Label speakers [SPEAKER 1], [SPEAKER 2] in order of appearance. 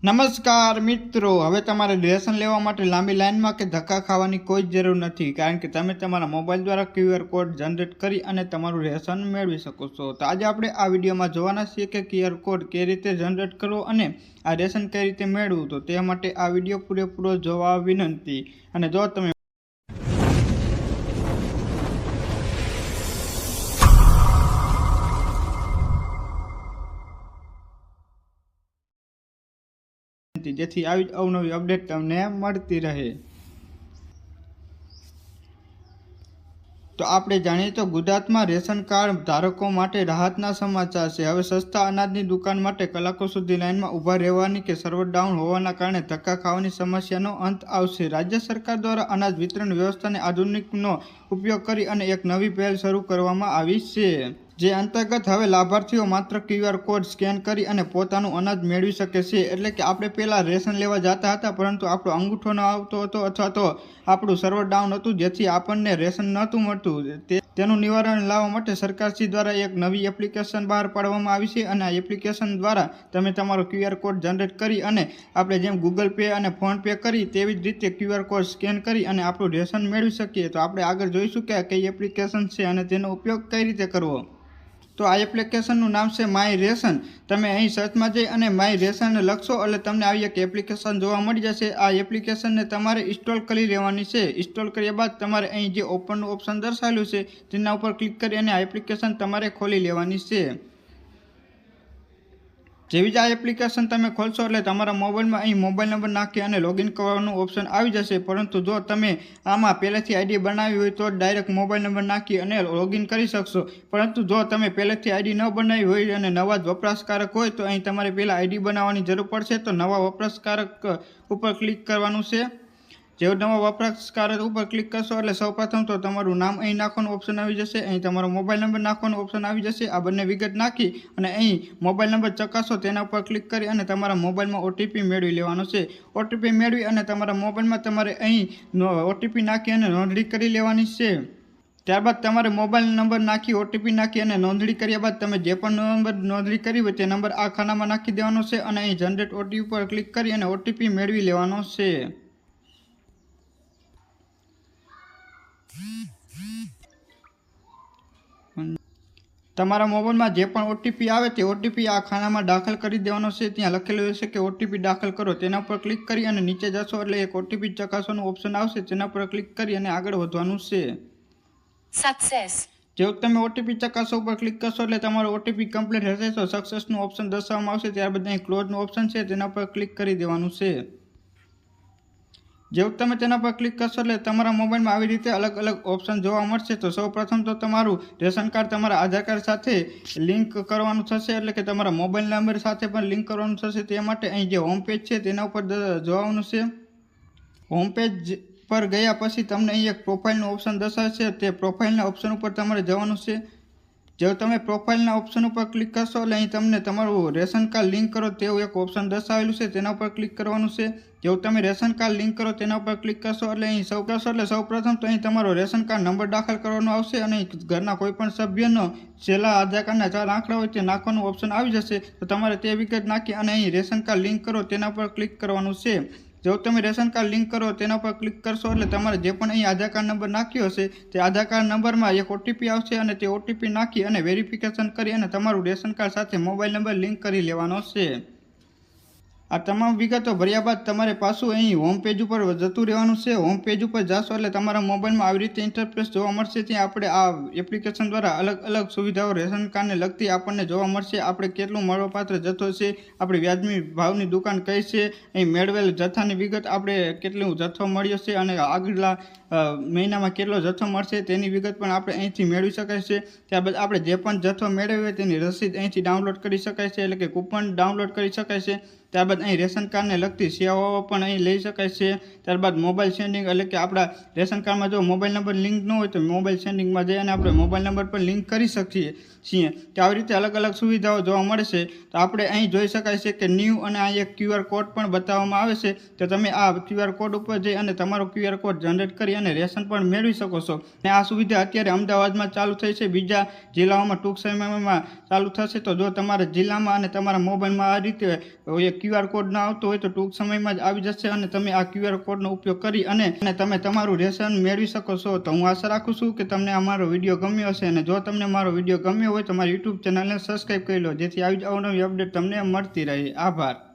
[SPEAKER 1] નમસ્કાર મિત્રો, હવે તમારે રેશન લેવા માટે લાંબી લાઇનમાં કે ધક્કા ખાવાની કોઈ જ જરૂર નથી, કારણ કે તમે તમારા મોબાઈલ દ્વારા QR કોડ જનરેટ કરી અને તમારું રેશન મેળવી શકો છો. તો આજે આપણે આ વિડીયોમાં જોવાના છીએ કે QR કોડ કઈ રીતે જનરેટ કરવો અને આ રેશન કઈ રીતે મેળવવું. તો તે માટે આ વિડીયો પૂરેપૂરો જોવા વિનંતી. અને જો તમે જેથી આવી જ અવનવી અપડેટ તમને મળતી રહે. તો આપણે જાણીએ તો ગુજરાતમાં રેશન કાર્ડ ધારકો માટે રાહતના સમાચાર છે. હવે સસ્તા અનાજની દુકાન માટે કલાકો સુધી લાઇનમાં ઊભા રહેવાની કે સર્વર ડાઉન હોવાના કારણે ધક્કા ખાવાની સમસ્યાનો અંત આવશે. રાજ્ય સરકાર દ્વારા અનાજ વિતરણ વ્યવસ્થાને આધુનિકનો ઉપયોગ કરી અને એક નવી પહેલ શરૂ કરવામાં આવી છે, જે અંતર્ગત હવે લાભાર્થીઓ માત્ર QR કોડ સ્કેન કરી અને પોતાનું અનાજ મેળવી શકે છે. એટલે કે આપણે પહેલાં રેશન લેવા જતા હતા, પરંતુ આપણો અંગૂઠો ન આવતો હતો અથવા તો આપણું સર્વર ડાઉન હતું, જેથી આપણને રેશન નહોતું મળતું. તેનું નિવારણ લાવવા માટે સરકારશ્રી દ્વારા એક નવી એપ્લિકેશન બહાર પાડવામાં આવી છે, અને આ એપ્લિકેશન દ્વારા તમે તમારો QR કોડ જનરેટ કરી અને આપણે જેમ ગૂગલ પે અને ફોન પે કરી તેવી જ રીતે QR કોડ સ્કેન કરી અને આપણું રેશન મેળવી શકીએ. તો આપણે આગળ જોઈશું કે આ કઈ એપ્લિકેશન છે અને તેનો ઉપયોગ કઈ રીતે કરવો. તો આ એપ્લિકેશનનું નામ છે માય રેશન. તમે અહીં સર્ચમાં જઈ અને માય રેશન લખશો એટલે તમને આવી એક એપ્લિકેશન જોવા મળી જશે. આ એપ્લિકેશનને તમારે ઇન્સ્ટોલ કરી લેવાની છે. ઇન્સ્ટોલ કર્યા બાદ તમારે અહીં જે ઓપનનું ઓપ્શન દર્શાવેલું છે તેના ઉપર ક્લિક કરી અને આ એપ્લિકેશન તમારે ખોલી લેવાની છે. જેવી જ આ એપ્લિકેશન તમે ખોલશો એટલે તમારા મોબાઈલમાં અહીં મોબાઈલ નંબર નાખી અને લોગિન કરવાનું ઓપ્શન આવી જશે. પરંતુ જો તમે આમાં પહેલેથી આઈડી બનાવી હોય તો ડાયરેક્ટ મોબાઈલ નંબર નાખી અને લોગિન કરી શકશો. પરંતુ જો તમે પહેલેથી આઈડી ન બનાવી હોય અને નવા જ વપરાશકારક હોય તો અહીં તમારે પહેલાં આઈડી બનાવવાની જરૂર પડશે. તો નવા વપરાશકારક ઉપર ક્લિક કરવાનું છે. જેવું નવા વપરાશકારક ઉપર ક્લિક કરશો એટલે સૌપ્રથમ તો તમારું નામ અહીં નાખવાનું ઓપ્શન આવી જશે. અહીં તમારો મોબાઈલ નંબર નાખવાનો ઓપ્શન આવી જશે. આ બંને વિગત નાખી અને અહીં મોબાઈલ નંબર ચકાસો તેના ઉપર ક્લિક કરી અને તમારા મોબાઈલમાં OTP મેળવી લેવાનો છે. OTP મેળવી અને તમારા મોબાઈલમાં તમારે અહીં OTP નાખી અને નોંધણી કરી લેવાની છે. ત્યારબાદ તમારે મોબાઈલ નંબર નાખી OTP નાખી અને નોંધણી કર્યા બાદ તમે જે પણ નંબર નોંધણી કરી હોય તે નંબર આ ખાનામાં નાખી દેવાનો છે અને અહીં જનરેટ OTP પર ક્લિક કરી અને OTP મેળવી લેવાનો છે. તમારા મોબાઈલમાં જે પણ OTP આવે તે OTP આ ખાનામાં દાખલ કરી દેવાનો છે. ત્યાં લખેલું હશે કે OTP દાખલ કરો, તેના પર ક્લિક કરી અને નીચે જશો એટલે એક OTP ચકાસવાનું ઓપ્શન આવશે, તેના પર ક્લિક કરી અને આગળ વધવાનું છે.
[SPEAKER 2] સક્સેસ.
[SPEAKER 1] જેવું તમે OTP ચકાસો ઉપર ક્લિક કરશો એટલે તમારો OTP કમ્પ્લીટ હશે તો સક્સેસનું ઓપ્શન દર્શાવવામાં આવશે. ત્યારબાદ અહીં ક્લોઝનું ઓપ્શન છે તેના પર ક્લિક કરી દેવાનું છે. જેવું તમે તેના પર ક્લિક કરશો એટલે તમારા મોબાઈલમાં આવી રીતે અલગ અલગ ઓપ્શન જોવા મળશે. તો સૌપ્રથમ તો તમારું રેશન કાર્ડ તમારા આધાર કાર્ડ સાથે લિંક કરવાનું થશે, એટલે કે તમારા મોબાઈલ નંબર સાથે પણ લિંક કરવાનું થશે. તે માટે અહીં જે હોમ પેજ છે તેના ઉપર જોવાનું છે. હોમ પેજ પર ગયા પછી તમને અહીં એક પ્રોફાઇલનું ઓપ્શન દર્શાવશે. તે પ્રોફાઇલના ઓપ્શન ઉપર તમારે જવાનું છે. જો તમે પ્રોફાઇલના ઓપ્શન ઉપર ક્લિક કરશો એટલે અહીં તમને તમારું રેશન કાર્ડ લિંક કરો તેવું એક ઓપ્શન દર્શાવેલું છે, તેના ઉપર ક્લિક કરવાનું છે. જેવું તમે રેશન કાર્ડ લિંક કરો તેના ઉપર ક્લિક કરશો એટલે અહીં સૌપ્રથમ તો અહીં તમારો રેશન કાર્ડ નંબર દાખલ કરવાનો આવશે અને ઘરના કોઈ પણ સભ્યનો છેલ્લા આધાર કાર્ડના 4 આંકડા હોય તે નાખવાનું ઓપ્શન આવી જશે. તો તમારે તે વિગત નાખી અને અહીં રેશન કાર્ડ લિંક કરો તેના પર ક્લિક કરવાનું છે. જો તમે રેશન કાર્ડ લિંક કરો તેના પર ક્લિક કરશો એટલે તમારે જે પણ અહીં આધાર કાર્ડ નંબર નાખ્યો હશે તે આધાર કાર્ડ નંબરમાં એક OTP આવશે અને તે OTP નાખી અને વેરિફિકેશન કરી અને તમારું રેશન કાર્ડ સાથે મોબાઈલ નંબર લિંક કરી લેવાનો છે. આ તમામ વિગતો ભર્યા બાદ તમારે પાછું અહીં હોમ પેજ ઉપર જતું રહેવાનું છે. હોમ પેજ ઉપર જશો એટલે તમારા મોબાઈલમાં આવી રીતે ઇન્ટરફેસ જોવા મળશે. ત્યાં આપણે આ એપ્લિકેશન દ્વારા અલગ અલગ સુવિધાઓ રેશન કાર્ડને લગતી આપણને જોવા મળશે. આપણે કેટલું મળવાપાત્ર જથ્થો છે, આપણી વ્યાજબી ભાવની દુકાન કઈ છે, અહીં મેળવેલ જથ્થાની વિગત, આપણે કેટલું જથ્થો મળ્યો છે અને આગલા મહિનામાં કેટલો જથ્થો મળશે તેની વિગત પણ આપણે અહીંથી મેળવી શકાય છે. ત્યારબાદ આપણે જે પણ જથ્થો મેળવ્યો તેની રસીદ અહીંથી ડાઉનલોડ કરી શકાય છે, એટલે કે કૂપન ડાઉનલોડ કરી શકાય છે. ત્યારબાદ અહીં રેશન કાર્ડને લગતી સેવાઓ પણ અહીં લઈ શકાય છે. ત્યારબાદ મોબાઈલ સેન્ડિંગ, એટલે કે આપણા રેશન કાર્ડમાં જો મોબાઈલ નંબર લિંક ન હોય તો મોબાઈલ સેન્ડિંગમાં જઈ અને આપણે મોબાઈલ નંબર પણ લિંક કરી શકીએ છીએ. તો આવી રીતે અલગ અલગ સુવિધાઓ જોવા મળે છે. તો આપણે અહીં જોઈ શકાય છે કે ન્યૂ અને આ એક QR કોડ પણ બતાવવામાં આવે છે. તો તમે આ QR કોડ ઉપર જઈ અને તમારો QR કોડ જનરેટ કરી અને રેશન પણ મેળવી શકો છો. અને આ સુવિધા અત્યારે અમદાવાદમાં ચાલુ થઈ છે, બીજા જિલ્લાઓમાં ટૂંક સમયમાં ચાલુ થશે. તો જો તમારા જિલ્લામાં અને તમારા મોબાઈલમાં આ રીતે QR કોડ ના આવતો હોય તો ટૂંક સમયમાં જ આવી જશે અને તમે આ QR કોડનો ઉપયોગ કરી અને તમે તમારું રેશન મેળવી શકો છો. તો હું આશા રાખું છું કે તમને અમારો વિડીયો ગમ્યો હશે અને જો તમને મારો વિડીયો ગમ્યો હોય તો મારી YouTube ચેનલને સબસ્ક્રાઈબ કરી લો જેથી આવી જ અવનવી અપડેટ તમને મળતી રહે. આભાર.